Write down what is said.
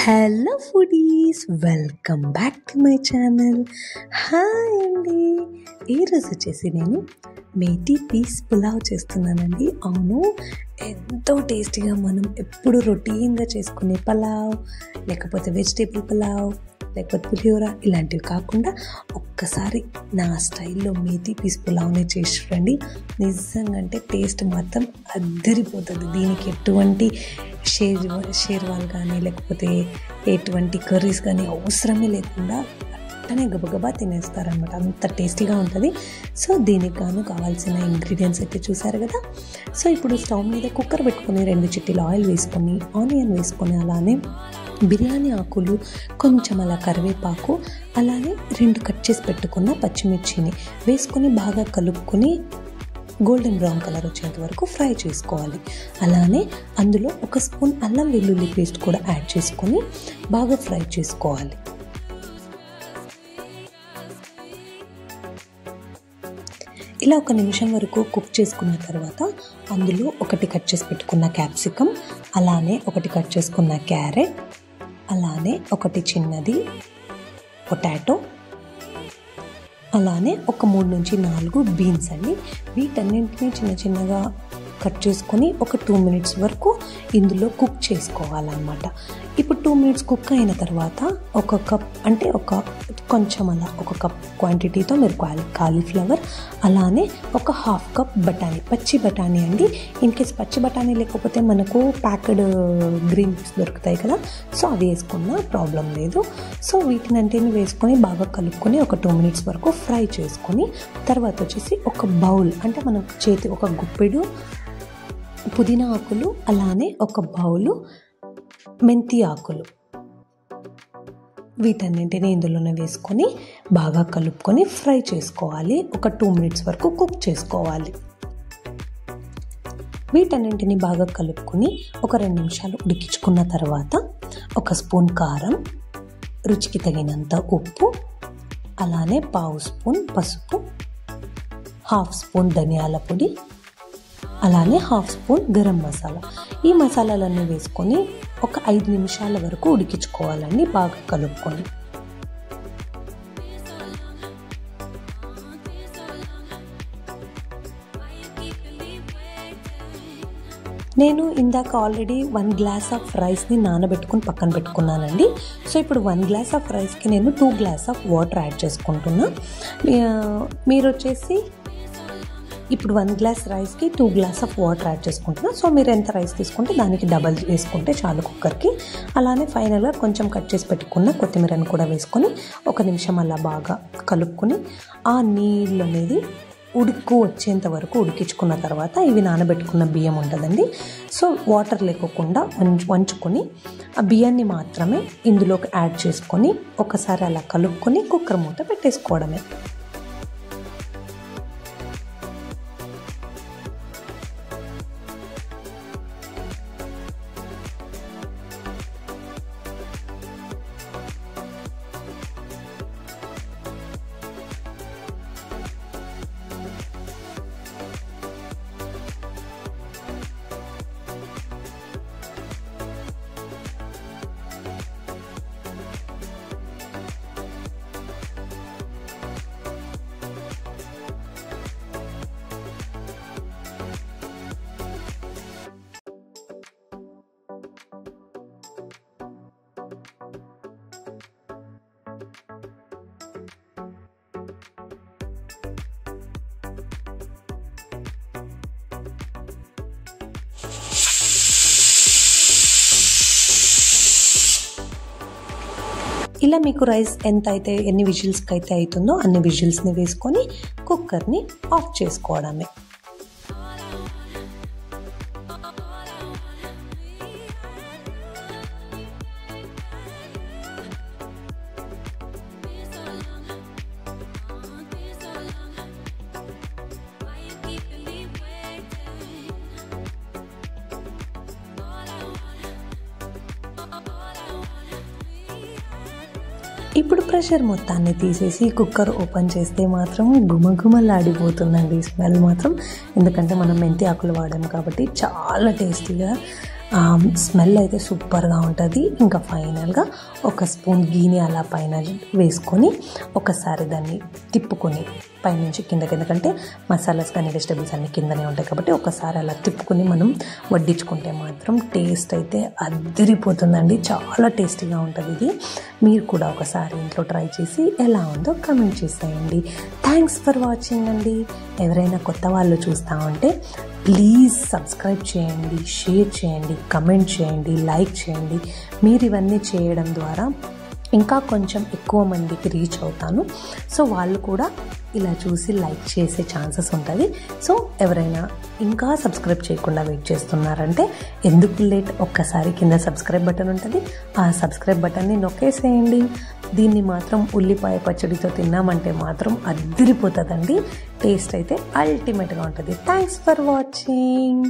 Hello foodies, welcome back to my channel. Hi అండి. ఈరోజు వచ్చేసి నేను మేథీ పీస్ పులావ్ చేస్తున్నానండి. అవును, ఎంతో టేస్టీగా మనం ఎప్పుడు రొటీన్గా చేసుకునే పులావ్, లేకపోతే వెజిటేబుల్ పులావ్, లేకపోతే పులిహోర ఇలాంటివి కాకుండా ఒక్కసారి నా స్టైల్లో మేథీ పీస్ పులావ్ని చేసి చూడండి. నిజంగా అంటే టేస్ట్ మాత్రం అద్దరిపోతుంది. దీనికి ఎటువంటి షేర్వాల్ కానీ లేకపోతే ఎటువంటి కర్రీస్ కానీ అవసరమే లేకుండా అట్టనే గబగబా తినేస్తారనమాట. అంత టేస్టీగా ఉంటుంది. సో దీనికి గాను కావాల్సిన ఇంగ్రీడియంట్స్ అయితే చూసారు కదా. సో ఇప్పుడు స్టవ్ మీద కుక్కర్ పెట్టుకొని 2 చిట్టీలు ఆయిల్ వేసుకొని, ఆనియన్ వేసుకొని, అలానే బిర్యానీ ఆకులు, కొంచెం అలా కరివేపాకు, అలానే 2 కట్ చేసి పెట్టుకున్న పచ్చిమిర్చిని వేసుకొని బాగా కలుపుకొని గోల్డెన్ బ్రౌన్ కలర్ వచ్చేంత వరకు ఫ్రై చేసుకోవాలి. అలానే అందులో 1 స్పూన్ అల్లం వెల్లుల్లి పేస్ట్ కూడా యాడ్ చేసుకొని బాగా ఫ్రై చేసుకోవాలి. ఇలా 1 నిమిషం వరకు కుక్ చేసుకున్న తర్వాత అందులో 1 కట్ చేసి పెట్టుకున్న క్యాప్సికమ్, అలానే 1 కట్ చేసుకున్న క్యారెట్, అలానే 1 చిన్నది పొటాటో, అలానే 3 నుంచి 4 బీన్స్ అండి. వీటన్నింటినీ చిన్న చిన్నగా కట్ చేసుకొని 2 మినిట్స్ వరకు ఇందులో కుక్ చేసుకోవాలన్నమాట. ఇప్పుడు 2 మినిట్స్ కుక్ అయిన తర్వాత 1 కప్ అంటే కొంచెం అలా 1 కప్ క్వాంటిటీతో మీరు కాలీఫ్లవర్, అలానే 1/2 కప్ బఠానీ, పచ్చి బఠానీ అండి. ఇన్ కేస్ పచ్చి బఠానీ లేకపోతే మనకు ప్యాక్డ్ గ్రీన్ పీస్ దొరుకుతాయి కదా, సో అవి వేసుకున్నా ప్రాబ్లం లేదు. సో వీటిని అంటే వేసుకొని బాగా కలుపుకొని 2 మినిట్స్ వరకు ఫ్రై చేసుకొని తర్వాత వచ్చేసి 1 బౌల్ అంటే మనకు చేతి 1 గుప్పెడు పుదీనా ఆకులు, అలానే 1 బౌలు మెంతి ఆకులు, వీటన్నింటినీ ఇందులోనే వేసుకొని బాగా కలుపుకొని ఫ్రై చేసుకోవాలి. 2 మినిట్స్ వరకు కుక్ చేసుకోవాలి. వీటన్నింటినీ బాగా కలుపుకొని 2 నిమిషాలు ఉడికించుకున్న తర్వాత 1 స్పూన్ కారం, రుచికి తగినంత ఉప్పు, అలానే 1/2 స్పూన్ పసుపు, 1/2 స్పూన్ ధనియాల పొడి, అలానే 1/2 స్పూన్ గరం మసాలా. ఈ మసాలాలన్నీ వేసుకొని 5 నిమిషాల వరకు ఉడికించుకోవాలండి, బాగా కలుపుకొని. నేను ఇందాక ఆల్రెడీ 1 గ్లాస్ ఆఫ్ రైస్ని నానబెట్టుకుని పక్కన పెట్టుకున్నానండి. సో ఇప్పుడు 1 గ్లాస్ ఆఫ్ రైస్కి నేను 2 గ్లాస్ ఆఫ్ వాటర్ యాడ్ చేసుకుంటున్నా. మీరు వచ్చేసి ఇప్పుడు 1 గ్లాస్ రైస్కి 2 గ్లాస్ ఆఫ్ వాటర్ యాడ్ చేసుకుంటున్నా. సో మీరు ఎంత రైస్ తీసుకుంటే దానికి డబల్ వేసుకుంటే చాలు కుక్కర్కి. అలానే ఫైనల్గా కొంచెం కట్ చేసి పెట్టుకున్న కొత్తిమీరని కూడా వేసుకొని 1 నిమిషం అలా బాగా కలుపుకొని ఆ నీళ్ళు అనేది వచ్చేంత వరకు ఉడికించుకున్న తర్వాత ఇవి నానబెట్టుకున్న బియ్యం ఉంటుందండి. సో వాటర్ లేకోకుండా వంచుకొని ఆ బియ్యాన్ని మాత్రమే ఇందులోకి యాడ్ చేసుకొని ఒకసారి అలా కలుపుకొని కుక్కర్ మూత పెట్టేసుకోవడమే. ఇలా మీకు రైస్ ఎన్ని విజిల్స్కి అయితే అవుతుందో అన్ని విజిల్స్ని వేసుకొని కుక్కర్ని ఆఫ్ చేసుకోవడమే. ఇప్పుడు ప్రెషర్ మొత్తాన్ని తీసేసి కుక్కర్ ఓపెన్ చేస్తే మాత్రం గుమగుమలాడిపోతుందండి స్మెల్ మాత్రం. ఎందుకంటే మనం మెంతి ఆకులు వాడాము కాబట్టి చాలా టేస్టీగా స్మెల్ అయితే సూపర్గా ఉంటుంది. ఇంకా ఫైనల్గా ఒక స్పూన్ గీని అలా పైన వేసుకొని ఒకసారి దాన్ని తిప్పుకొని పైనుంచి కిందకి, ఎందుకంటే మసాలాస్ కానీ వెజిటబుల్స్ అన్నీ కిందనే ఉంటాయి కాబట్టి ఒకసారి అలా తిప్పుకొని మనం వడ్డించుకుంటే మాత్రం టేస్ట్ అయితే అదిరిపోతుందండి. చాలా టేస్టీగా ఉంటుంది ఇది. మీరు కూడా ఒకసారి ఇంట్లో ట్రై చేసి ఎలా ఉందో కమెంట్ చేసేయండి. థ్యాంక్స్ ఫర్ వాచింగ్ అండి. ఎవరైనా కొత్త వాళ్ళు చూస్తూ ఉంటే ప్లీజ్ సబ్స్క్రైబ్ చేయండి, షేర్ చేయండి, కమెంట్ చేయండి, లైక్ చేయండి. మీరు ఇవన్నీ చేయడం ద్వారా ఇంకా కొంచెం ఎక్కువ మందికి రీచ్ అవుతాను. సో వాళ్ళు కూడా ఇలా చూసి లైక్ చేసే ఛాన్సెస్ ఉంటుంది. సో ఎవరైనా ఇంకా సబ్స్క్రైబ్ చేయకుండా వెయిట్ చేస్తున్నారంటే ఎందుకు లేట్, ఒక్కసారి కింద సబ్స్క్రైబ్ బటన్ ఉంటుంది, ఆ సబ్స్క్రైబ్ బటన్ని నొక్కేసేయండి. దీన్ని మాత్రం ఉల్లిపాయ పచ్చడితో తిన్నామంటే మాత్రం అదిరిపోతుందండి. టేస్ట్ అయితే అల్టిమేట్గా ఉంటుంది. Thanks for watching.